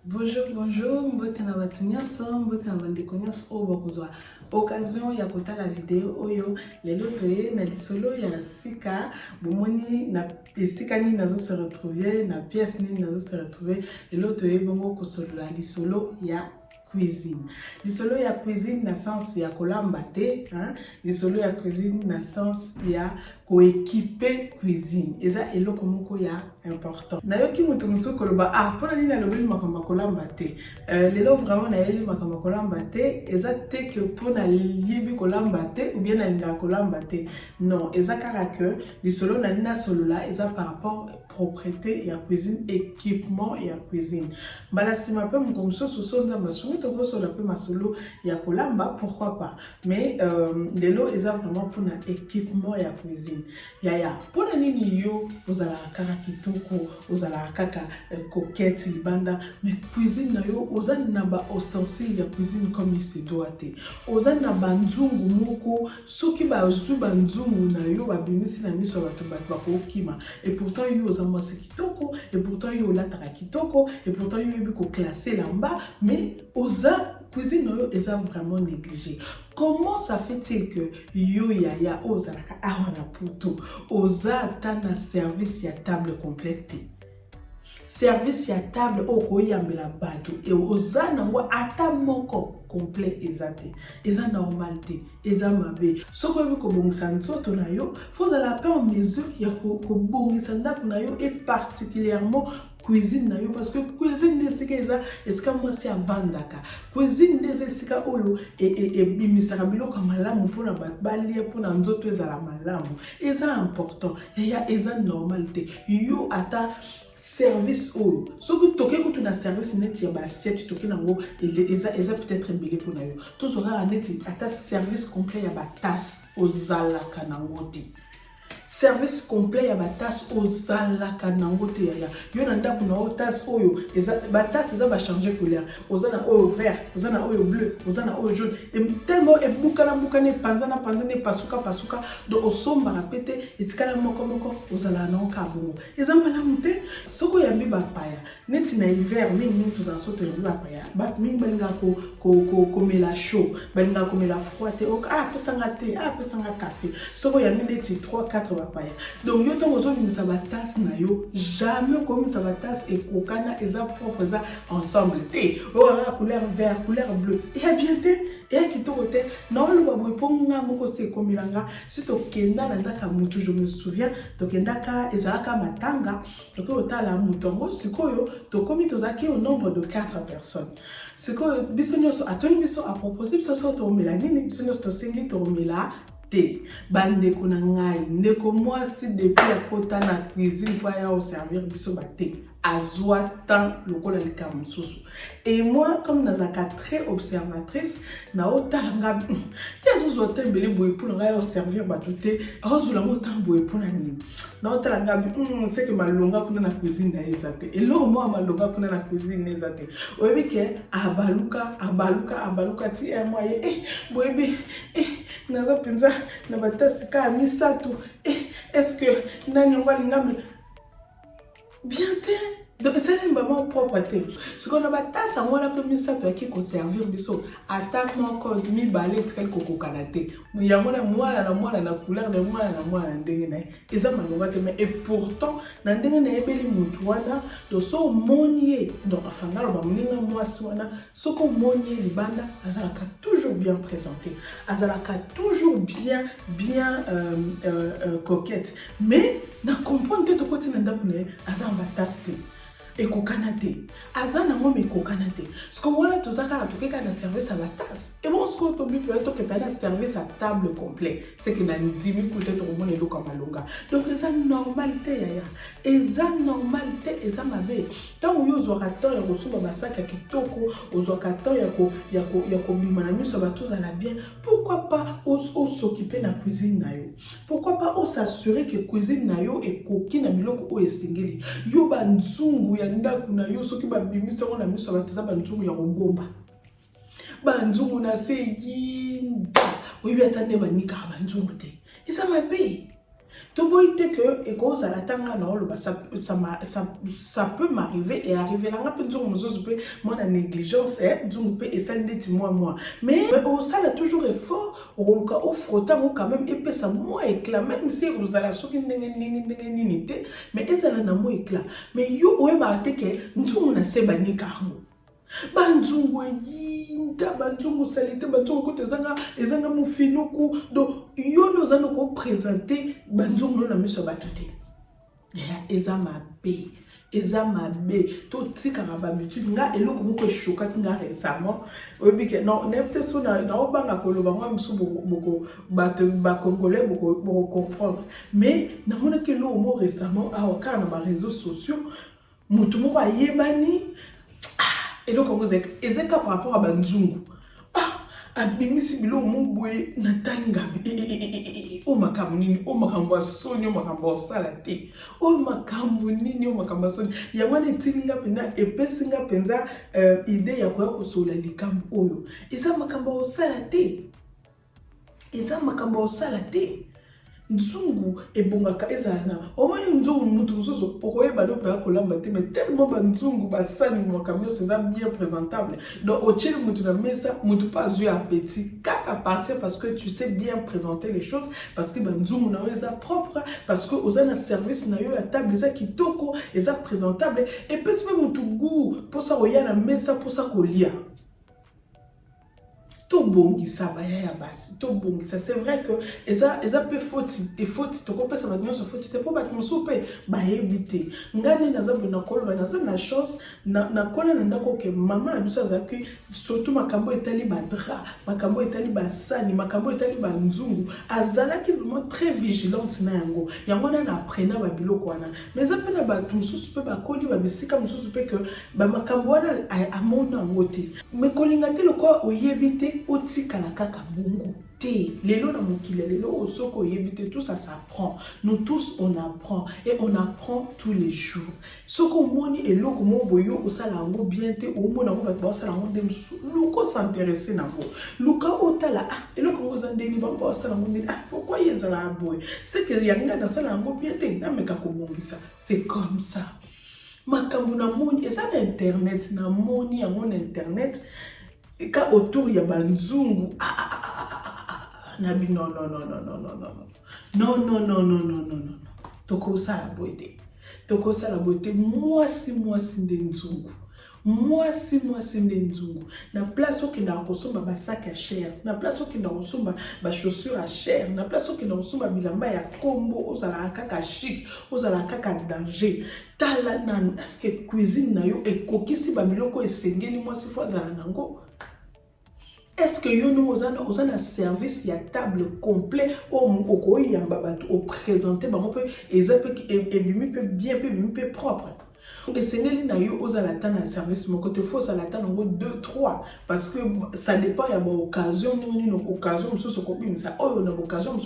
Bonjour, bonjour, mbote na batu nyonso, mbote na bandeko nyonso oyo bokozwa occasion ya kotala video oyo lelo toye na lisolo ya sika bomoni na esika nini nazo se retrouver na pièce nini nazo se retrouver lelo toye bongo kosolola lisolo ya cuisine. Lisolo ya cuisine na sens ya kolamba te, lisolo ya cuisine na sens ya koekipe cuisine. Eza eloko moko ya important. Nayoki mutu musu koloba pona nini alobeli makambo kolamba te. Lelo vraiment na yeli makambo kolamba te, eza te que pona yebi kolamba te ou bien na linga kolamba te. Non, eza kaka que lisolo na nina solola eza par rapport propreté ya cuisine, équipement ya cuisine. Mbala sima pe mukomso sonza masulu to boso la pe masolo ya kolamba, pourquoi pas. Mais lelo eza vraiment pour na équipement ya cuisine. Ya pona nini yo ozala kaka kitoko, ozala kaka coquette libanda, mais cuisine na yo ozana na ba ustensile ya cuisine comme il se doit te. Ozana na banzungu moko soki ba zu banzungu na yo babimisi na miso bato bakokima, et pourtant yo ozamwasi kitoko, et pourtant yo lataka kitoko, et pourtant yo yebi ko classer là-bas, mais oza cuisine no yo eza vraiment négligé. Comment ça fait-il que yo yaya ozalaka awana puto oza ata na service ya table complète? Service ya table okoyambela bato et oza nango ata moko complet ezate. Eza normal te, eza mabe. Soko yebi ko bongisa nzoto na yo, faut la paix en mesure ya ko bongisa ndako na yo et particulièrement cuisine na yo, parce que cuisine nesika eza esika mwasi avandaka. Cuisine neze esika oyo bimisaka biloko malamu mpona balia mpona nzoto ezala malamu. Eza important, eza normal te. Yo ata service oyo soki toke kutu na service neti ya basiette toke nango eza peut-être belé mpona yo. Tozora neti ata service complet ya batasse ozalaka nango te. Service complet ya batas ozalaka nango te ya yo na ndako na otas oyo eza batas eza ba changer couleur, ozana oyo vert, ozana oyo bleu, ozana oyo jaune, et tellement ebukana bukana panzana pasuka do osomba rapete etikala moko ozala na okabongo. Eza malamu te soko ya mbiba paya neti na hiver mingi tozala soto ya mbiba paya bat mingi balinga ko mela chaud, balinga ko mela froid te pesanga te, pesanga café, soko ya neti 3-4 paya. Donc yo to ozo bimisa ba tasse na yo, jamais comme ça ba tasse et kokana eza propre eza ensemble te. Couleur vert, couleur bleu. Et bien te et kitoko te na lo ba boy ponga moko se komilanga si to kenda na ndaka mutu. Je me souviens to kenda ka ezalaka matanga to ko tala mutongo sikoyo to komi to zaki au nombre de 4 personnes. Sikoyo biso nyonso atoni biso a proposer biso so to mela nini biso nyonso to sengi to mela te. Bandeko na ngai ndeko mwasi depuis ya kota na cuisine kwa ya servir biso bate azwa tant lokola likamu susu. Et moi comme nazaka très observatrice na otalanga ya zo te mbele boye pour nga servir batute azo la motan boye pour nani na otalanga c'est que malonga kuna na cuisine na ezate et lo moi malonga kuna na cuisine ezate oyebi ke abaluka ti moi boyebi naza penza na batasi ka misato est-ce que nani ngwalinga bien te. Donc c'est un moment propre te. Ce qu'on a battu ça moi la première ça toi qui conserver biso attaque mon code mi balé tel koko kanate. Mais ya mona moi na couleur de moi na ndenge na. Eza malonga te mais et pourtant na ndenge na ebeli mutu wana do so monier donc enfin na ba moninga moi swana soko monier libanda azalaka toujours bien présenté. Azalaka toujours bien coquette. Mais na comprendre que to côté na ndaku na azamba taste et kokanate azana mo me kokanate ce qu'on voit là tout ça quand tu na service à la tasse et bon ce qu'on t'oublie peut-être que pas service à table complet c'est que na 10 000 peut-être au monde comme malonga. Donc ça normalité ya eza normalité eza mabe tant yo zorateur ya kosuba basaka kitoko ozokateur ya ko bima na miso bato za la bien. Pourquoi pas s'occuper na cuisine na yo, pourquoi pas s'assurer que cuisine na yo et koki na biloko o esengeli yo banzungu ya ndaku na yo soki babimisa na miso bato za banzungu ya kobomba banzungu na se yinda oyebi atande banika banzungu te eza mabe. tout beau était que et cause à la tanga non le ça peut m'arriver et arriver là on peut dire moi la négligence est et ça ne dit moi mais ça a toujours effort au cas où frottant quand même épais ça moi éclat même si vous allez sur une nité mais et ça n'a moins éclat mais yo ouais bah te que nous on a ces bani carmo banzungu yinda banzungu salite banzungu kote ezanga mufinoku donc yo no zano ko présenter banzungu na miso batuti eza mabe to tika ba habitude nga eloko moko choka nga récemment obi ke non nepte so na obanga koloba ngwa msu boko ba congolais boko comprendre mais na mona ke lo mo récemment a okana ba réseaux sociaux mutu moko ayebani et donc, vous êtes par rapport à Banzungu. Abimisi bilo mubwe natanga o makambo nini o makambo soni o makambo salate o makambo nini o makambo soni ya mwana tinga pena epesinga penza idée ya kwa kosola likambo oyo eza makambo salate nzungu ebongaka ezana omoni nzungu mutu mususu okoyeba do pa kolamba te mais tellement ba nzungu basani makambo c'est bien présentable donc au chili mutu na mesa mutu pas eu appétit à partir parce que tu sais bien présenter les choses parce que ba nzungu na eza propre parce que ozana service na yo ya table eza kitoko eza présentable et puis mutu goût pour ça oya na mesa pour ça kolia to bongi ça ya basi to bongi ça c'est vrai que eza peu faute to ko pesa ba nyonso faute te po ba mosupe ba éviter ngani naza bona koloba naza na chance na kola na ndako ke mama na biso azaki surtout makambo etali ba dra makambo etali ba sani makambo etali ba nzungu azalaki vraiment très vigilante na yango na apprena ba biloko wana mais ça pe na ba mosusu pe ba koli ba bisika mosusu pe que ba makambo wana amona ngote mais kolinga te loko oyebite otika la kaka bungu te lelo na mokile lelo osoko yebite tout ça s'apprend nous tous on apprend et on apprend tous les jours soko moni eloko mo boyo osala ngo bien te o mona ngo ba osala ngo dem luko s'intéresser na ngo luka otala eloko ngo zandeni ba osala ngo ndeni pourquoi yezala boy c'est que yanga na sala ngo bien te na meka ko bongisa c'est comme ça makambo na moni eza na internet na moni ya mon internet ka autour ya banzungu nabi non toko sala boite mwasi nde nzungu na place okenda kosomba ba sac à chair na place okenda kosomba ba chaussures à chair na place okenda kosomba bilamba ya kombo ozala kaka chic ozala kaka danger tala nan est-ce que cuisine na yo ekokisi ba biloko esengeli mwasi fo azala nango. Est-ce que nous avons un service à table complet au présenter bien propre et c'est un service mon côté faux ça l'attend en 2 3 parce que ça dépend il y a une occasion ça on a occasion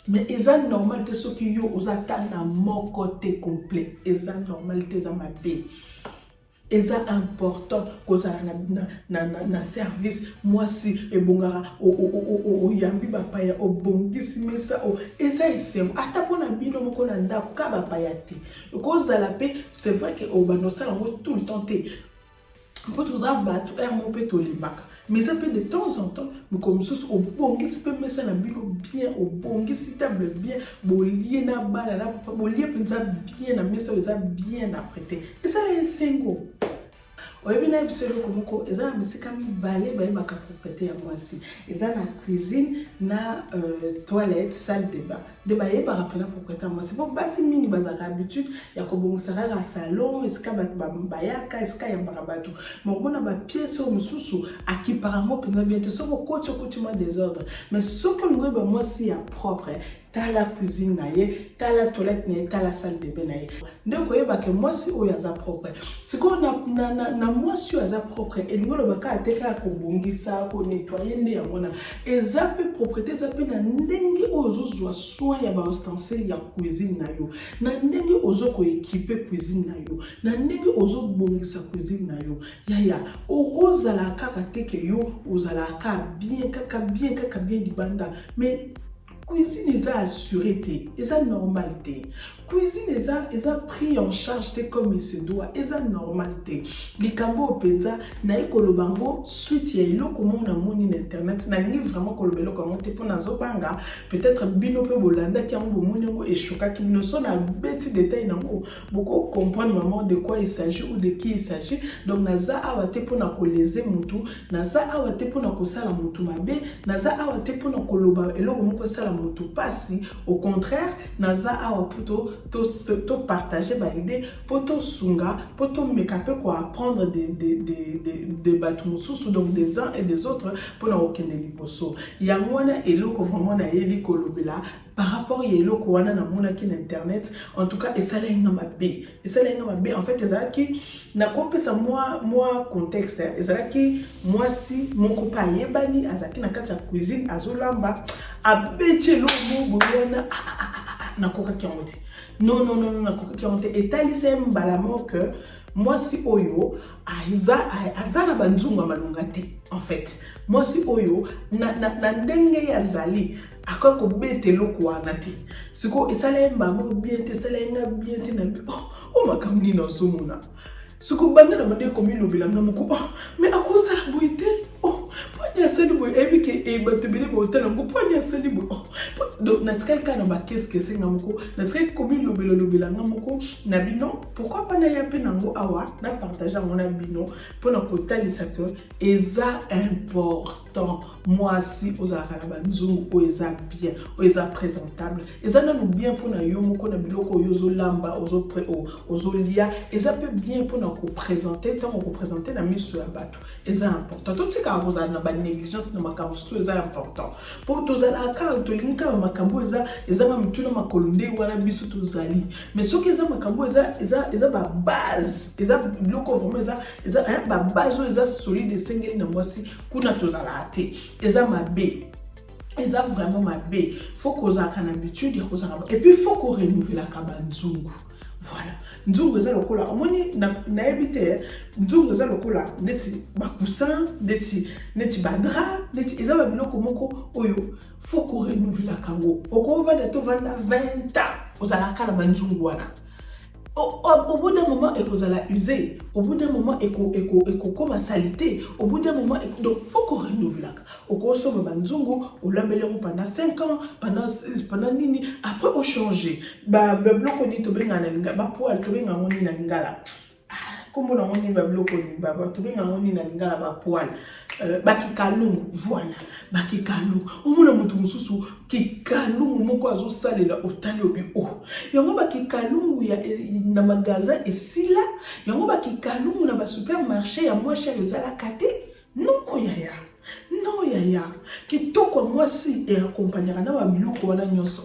mais c'est normal que ceux qui ont attend mon côté complet c'est normal que ça m'a payé. Et c'est important que ça na service moi si et bongara o yambi bapaya o bongisi mesa o eza isem ata pona bino moko na ndako ka bapaya te cause de la paix c'est vrai que au banosala tout le temps te peut tout ça battre mon peut to libaka mais ça peut de temps en temps mais comme ça au bongisi peut mesa na bino bien au bongisi table bien bolier na bala na bolier penza bien na mesa eza bien apprêté et ça est single. Oui, na biselo komoko eza na bisika mibale ba yebaka propriété ya mwasi eza na cuisine na toilette salle de bain de ba yebaka pena propriété ya mwasi po basi mingi bazaka habitude ya kobongisaka ka salon esika bayaka esika ya mbarabato mongona ba pièce o mususu akiparango pena bien te soko kocho mo désordre mais soko ngoy ba mwasi ya propre t'as la cuisine naie, t'as la toilette naie, t'as la salle de bain naie. Donc oyeba que moi si oyaza propre. Ce qu'on na moi si oyaza propre et ngolo baka ateka ko bongisa ko nettoyer ne yamona. Ezape propriété zape na ndenge ozo zwa soin ya ba ustensile ya cuisine na yo. Na ndenge ozo ko équiper cuisine na yo. Na ndenge ozo bongisa cuisine na yo. Ya ozala kaka teke yo ozala ka bien libanda mais cuisine eza assuré te, eza normal te. Cuisine eza pris en charge te comme il se doit, eza normal te. Likambo openza na ekolobango suite ya eloko mona moni na internet na ni vraiment kolobelo comme te pona zobanga peut-être bino pe bolanda ki yango moni ngo eshoka ki bino so na beti détail nango beaucoup comprendre maman de quoi il s'agit ou de qui il s'agit. Donc naza awa te pona koleze mutu, naza awa te pona kosala mutu mabe, naza awa te pona koloba eloko moko sala mutu pasi. Au contraire, naza awa poto to partager ba idée, poto sunga, poto mekape quoi apprendre des batumususu, donc des uns et des autres pour na okende liposo. Ya mwana eloko vraiment na yeli kolobela par rapport à eloko wana na mona ki na internet, en tout cas esala inga mabe en fait ezalaki na kopesa moi contexte ezalaki moi si mon copain yebani azaki na kati ya cuisine azolamba abeti lo mo boyana na koka kiamote non na koka kiamote etali se mbalamo que moi si oyo azana banzunga malunga te en fait moi si oyo na ndenge ya zali akako bete loko wana te siko esala mbamo bien te sala nga bien te na oh makamni na somona siko banda na mande komi lobilanga moko mais akoza la boite oh ponya seli boy ebike e batubele botala ngo ponya seli boy donc natikal kana ba qu'est-ce que c'est ngamoko natikal komi lobilanga moko na bino pourquoi pas na yape nango awa na partager ngona bino pour na kotalisa que eza important moi si ozalaka na banzungu o eza bien o eza présentable eza na bien pour na yo moko na biloko yozo lamba ozo lia eza peu bien pour na ko présenter tant ko présenter na miso ya bato eza important tout tika kozala na ba négligence na makambo eza important pour tozala ka tolinga makambo eza ma mituna makolonde wana biso tozali mais soki eza makambo eza ba base eza biloko vraiment eza ba base eza solide sengeli na mwasi kuna tozala te eza mabe eza vraiment mabe faut kozaka na habitude ya kozaka et puis faut ko renouveler ka banzungu voilà nzungu eza lokola omoni na ebite nzungu eza lokola neti ba coussin neti badra neti eza ba biloko moko oyo faut ko renouveler kango oko vanda to vanda 20 ans ozalaka na banzungu wana au bout d'un moment, il faut user. Au bout d'un moment, il faut comme salité. Au bout d'un moment, donc faut qu'on renouvelle là. Au cours de banzungu, on l'a mis pendant 5 ans, pendant nini. Après, on change. Bloc on dit to benga na linga, poil to benga ngoni na lingala. Comme on a ngoni bloc on dit, to benga ngoni na lingala poil. Bakikalungu voilà bakikalungu omuna mutu mususu kikalungu moko azosalela otali obi yango bakikalungu ya na magasin esila yango bakikalungu na ba supermarché ya moins cher ezalaka te non yaya kitoko mwasi e accompagnera na ba biloko wana nyonso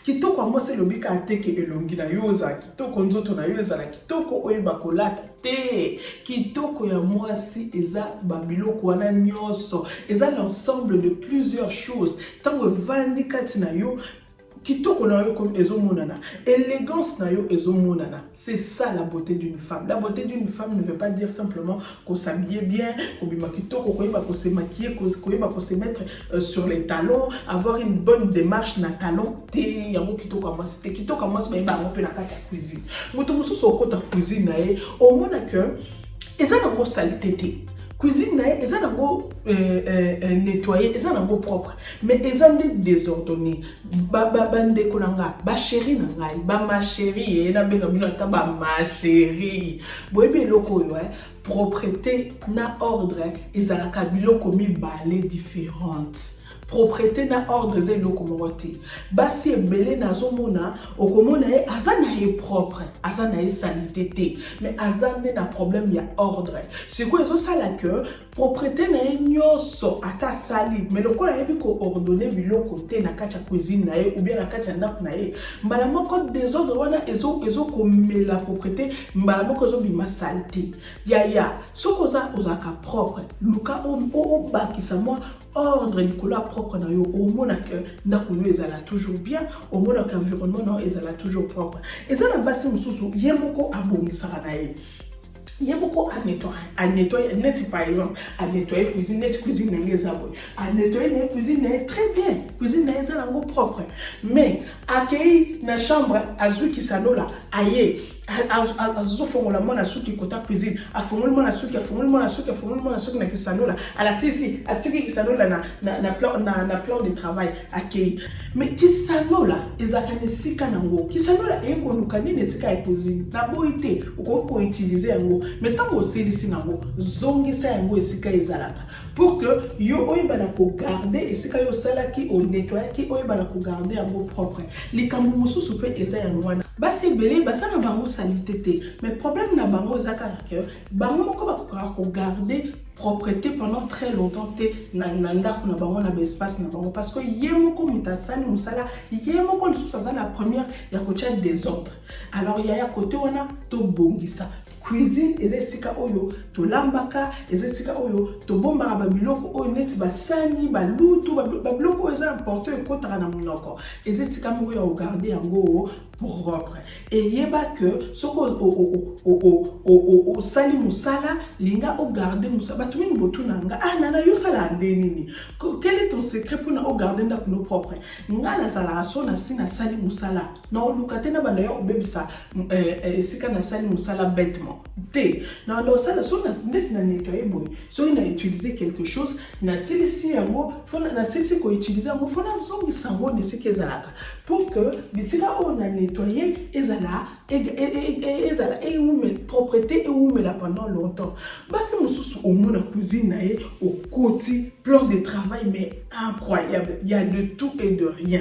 kitoko mwasi lobika ateke elongi na yoza kitoko nzoto na yoza la kitoko oyeba kolata te kitoko ya mwasi eza ba biloko wana nyonso eza l'ensemble de plusieurs choses tango vandi kati na yo kitoko na yo comme ezomonana élégance na yo ezomonana c'est ça la beauté d'une femme. La beauté d'une femme ne veut pas dire simplement qu'on s'habille bien, qu'on bima kitoko, qu'on se maquiller, qu'on se mettre sur les talons, avoir une bonne démarche na talon te yango kitoko moi c'était kitoko moi c'est ba pe na kata cuisine. Moto musu soko ta cuisine na e au mona que eza na salité te. Cuisine eza nango nettoyer eza nango propre mais eza désordonné bande kolanga ba chérie na ngai ba ma chérie na benga bino ta ba ma chérie boyebi loko yo propreté na ordre ezalaka biloko mibale différentes. Propreté na ordre ze loko moti basi ebele na zomona okomona azana propre azana salité te mais azana na problème ya ordre c'est quoi eso sala que propreté na nyoso ata sali mais lokola yebi ko ordonner biloko te na kati ya cuisine na ou bien na kati ya ndako na mbala moko désordre wana ezo ko la propreté mbala moko zo bima saleté ya soko za ozaka propre luka o bakisa moi ordre nicolas propre na yo au mona que ndako yo ezala toujours bien au mona que environnement no ezala toujours propre ezala basi mususu yemoko abongisa na ye Il y a beaucoup à nettoyer, par exemple, à nettoyer cuisine, à nettoyer la cuisine très bien, cuisine est propre. Mais accueillir na chambre azu qui sanola aye azofongola mwana suki kota cuisine afongola mwana suki na kisanola ala sisi atiki kisanola na plan de travail accueillir. Mais kisanola ezakane sika nango kisanola eko lukani ne sika e cuisine na boite uko utiliser yango mais tant que c'est nango zongisa yango esika ezalaka pour que yo oyebana ko garder esika yo salaki o nettoyer ki oyebana ko garder yango propre likambo mususu pe eza yango wana basi belé basa na bango salité te mais problème na bango ezaka que bango moko ba ko garder propreté pendant très longtemps te na ndako na bango na espace na bango parce que yemoko mutasani musala yemoko lisusu za la première ya kocha désordre alors il y a côté wana to bongisa cuisine ezesika oyo to lambaka ezesika oyo to bombaka babiloko oyo neti basani balutu babiloko eza important ekotaka na monoko ezesika moko ya regarder yango propre et yeba que soko o sali musala linga o garder musala batu mingi botunanga nana yo sala ndenini quel est ton secret pour na o garder ndako no propre ngana sala so na sina sali musala na o lukate na bana yo obebisa sika na sali musala bêtement te na lo sala so na ndeti na nettoyer boy so ina utiliser quelque chose na silisi yango fona na silisi ko utiliser yango fona zongi sango ne sike zalaka pour que bisika on a nettoyer ezala et propreté et là pendant longtemps basi mususu au monde cuisine nae au côté plan de travail mais incroyable il y a de tout et de rien.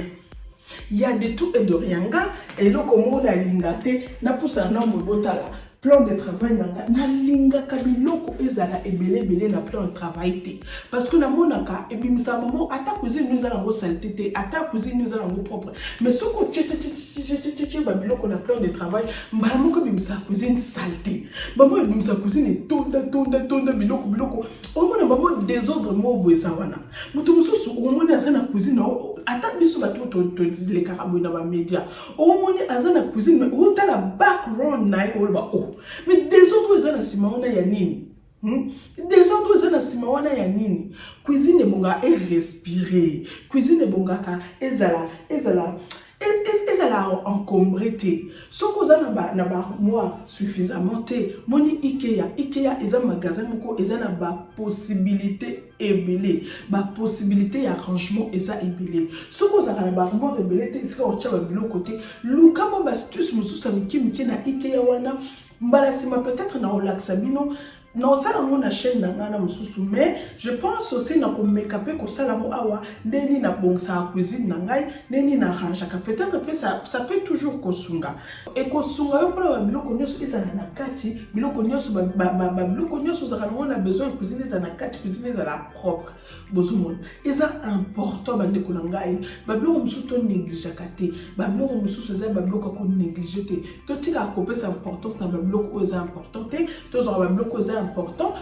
Il y a de tout et de rien gars et donc au monde a lingate na poussa na mbotala plan de travail na linga kabiloko ezala ebele na plan de travail te parce que na monaka et bimisa maman ata cuisine nous allons saleté te ata cuisine nous allons propre mais ce que tu babiloko na plan de travail mbamo ko bimisa cuisine saleté mbamo bimisa cuisine tonda biloko au moins mbamo désordre mo boza wana mutu mususu au moins azana cuisine ata biso ba to les carabou na ba média au moins azana cuisine mais au ta la background na yo ba mais désordre ezana simaona ya nini désordre ezana simaona ya nini cuisine bonga et respirer cuisine bonga ka ezala encombré te soko za na ba moi suffisamment te moni Ikea eza magasin moko eza na ba possibilité ebele ba possibilité ya rangement eza ebele soko za na ba armoire ebele te iska ocha ba biloko te lukamo ba astuce mususu miki na Ikea wana mbala sima peut-être na olaxa bino non ça la mon chaîne na mususu mais je pense aussi na ko make-up ko sala mo awa ndeni na bongsa cuisine na ngai ndeni na ranjaka peut-être que ça peut toujours kosunga et kosunga yo pour biloko nyoso ezana na kati biloko nyoso biloko nyoso za on a besoin cuisine ezana kati cuisine ezala propre bozumon eza important bande ko ngai biloko mususu to négligeaka te biloko mususu eza biloko ko négliger te to tika ko pesa importance na biloko eza important te to zo biloko eza important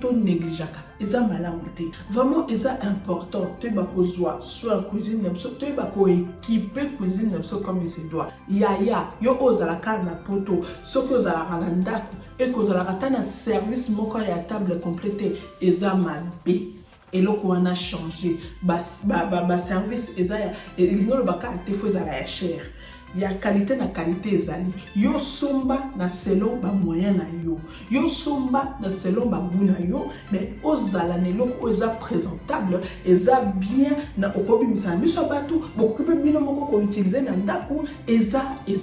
to négligeaka eza malamu te vraiment eza important te ba kozwa soit cuisine nemso te ba ko équiper cuisine nemso comme il se doit ya yo ozala kana poto soki ozala kana ndako et kozala katana service moko ya table complète eza mabe et là on a changé ba service eza elingolo baka te fo ezala ya cher ya qualité na qualité ezali yo somba na selon ba moyen na yo somba na selon ba goût na yo mais ozala ne loko eza présentable eza bien na okobi misa miso batu bokupe bino moko ko utiliser na ndako eza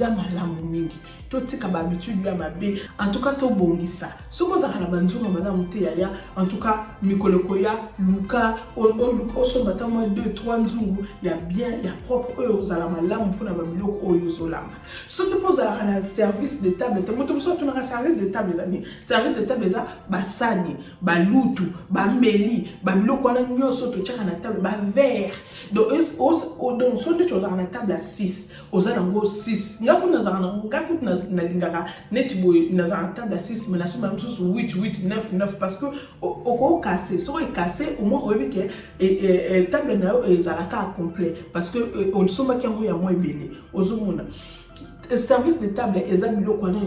malamu mingi to tika ba habitude ya mabe en tout cas to bongisa soko za la banzuma madame te ya en tout cas mikoloko ya luka o somba ta moi 2-3 nzungu ya bien ya propre ozala malamu pona ba biloko yozolama ce qui pose à la service de table te moto so tuna service de table zani service de table za basani balutu bambeli babiloko wana nyoso to chaka na table ba verre donc donc so de choses na table à 6 ozana ngo 6 ngaku na na lingaka neti boy na table à 6 mais na so même sous 8 9 parce que au cassé so est cassé au moins oyebi que table na ezalaka complet parce que on soma ki yango ya mo ebele ozomona service de table eza biloko wana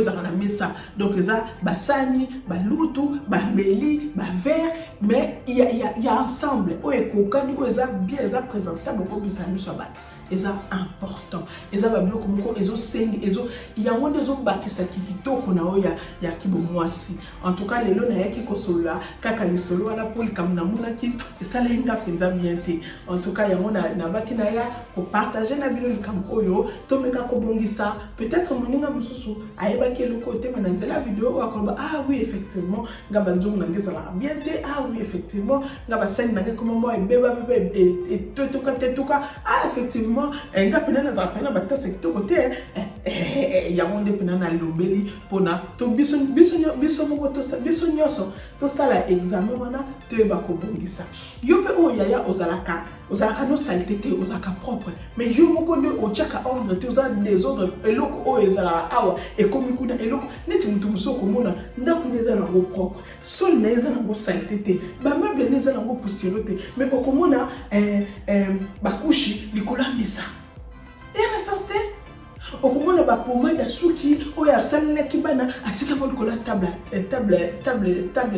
ezaka na mesa. Donc eza basani, balutu, bambeli, baverre, mais il y a ensemble o ekokani o eza bien, eza présentable ko bisa miso ba. Eza important. Eza ba biloko moko ezo sengi ezo yango ndezo bakisa kitoko na oya ya kibo mwasi. En tout cas lelo na yaki kosolola kaka lisolo wana poli kamna muna ki esala inga penza bien te. En tout cas yango na baki na ya ko partager na bilo likam oyo to meka ko bongisa peut-être moninga mususu ayeba ke le côté mananzela vidéo akoba ah oui effectivement ngaba nzongo na ngezala bien te ah oui effectivement ngaba scène na comment moi et beba et toka ah effectivement nga penana za pena bata secteur côté ya monde penana lobeli pona to biso moko biso nyoso to sala examen wana te ba ko bongisa yo pe o yaya ozalaka no saleté te ozaka propre mais yo moko de o chaka ordre te oza des ordres eloko o ezala awa e komi kuna eloko neti mutu musoko mona ndako neza na go propre sol neza na go saleté te ba meuble neza na go postiro te mais okomona bakushi likola misa ena sasté okomona ba pomade suki oya salina kibana atika ko likola table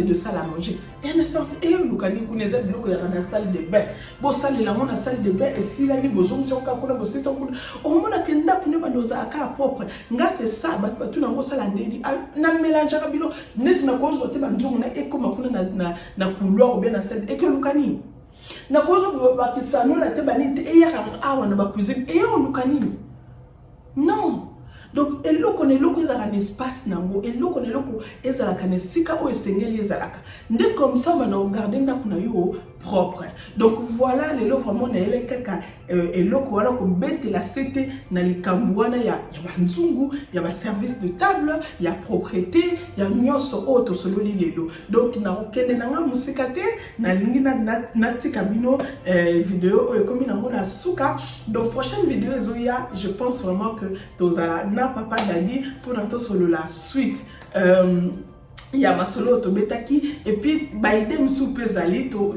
de salle à manger ena sasté e lukani kuneza biloko ya na salle de bain bo salle la mona salle de bain et si la ni bozongi ka kuna bo sisa kuna okomona kenda kuna bandoza aka propre nga c'est ça batu na ngo sala ndedi na mélange ka bilo net na ko zote banzongo na ekoma kuna na couloir ou bien na salle et que lukani na kozo bakisano na te banite e ya awa na ba cuisine e ya lukani non donc eloko ne loko ezala un espace nango eloko ne loko ezala kana sika o esengeli ezalaka nde comme ça on a regardé ndako na yo propre. Donc voilà les lots vraiment na ele kaka eloko wana ko bete la cité na likambu wana ya banzungu ya ba service de table ya propreté ya nyoso auto sololi lelo. Donc na okende na nga musika te na lingi na tika bino vidéo o comme na mona suka. Donc prochaine vidéo ezoya je pense vraiment que tozala na papa dadi pour na to solo la suite il y a ma solo autobetaki et puis baïdem soupe zali to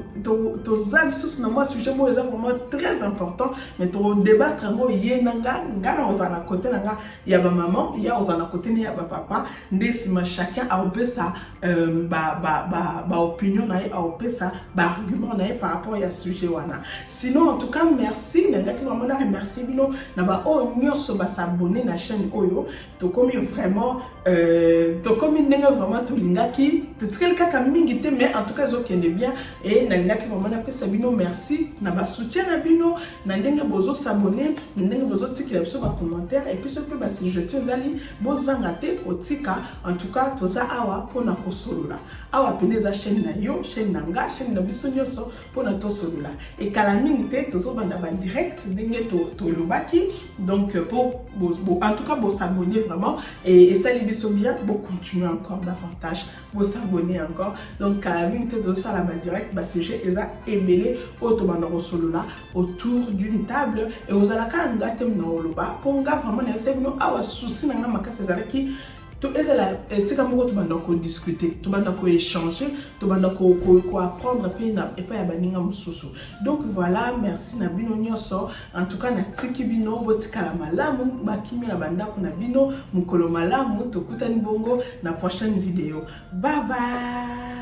zan sous na moi sujet mo vraiment très important mais to débattre ngo yenanga ngana ozana côté nanga ya ba maman ya ozana côté ni ya ba papa ndesima chacun a opesa ba opinion na a opesa ba argument na par rapport à sujet wana. Sinon en tout cas merci nanga ki vraiment na remercier bino na ba o nyoso ba s'abonner na chaîne oyo to comme vraiment to comme nanga vraiment to lingaki tout quelqu'un qui mingi te mais en tout cas zo kende bien et na lingaki vraiment na pesa bino merci na ba soutien na bino na ndenge bozo s'abonner ndenge bozo tikila biso ba commentaire et puis ce que ba suggestion zali bozanga te otika en tout cas to za awa pona ko solola awa peneza chaîne na yo chaîne nanga chaîne na biso nyoso pona to solola et kala mingi te to zo banda ba direct ndenge to lobaki donc pour en tout cas bo s'abonner vraiment et ça les biso bien bo continuer encore davantage pour s'abonner encore. Donc à la minute de ça là-bas direct bah sujet eza embelé autobanda solola autour d'une table et aux alakanga tem na oloba ponga vraiment na sebino awa souci na makasa zalaki to ezala esika moko tobanda ko discuter tobanda ko échanger tobanda ko apprendre pe na epa ya baninga mususu. Donc voilà merci na bino nyoso en tout cas na tiki bino botikala malamu bakimi na banda ko na bino mukolo malamu tokutani bongo na prochaine vidéo. Bye bye.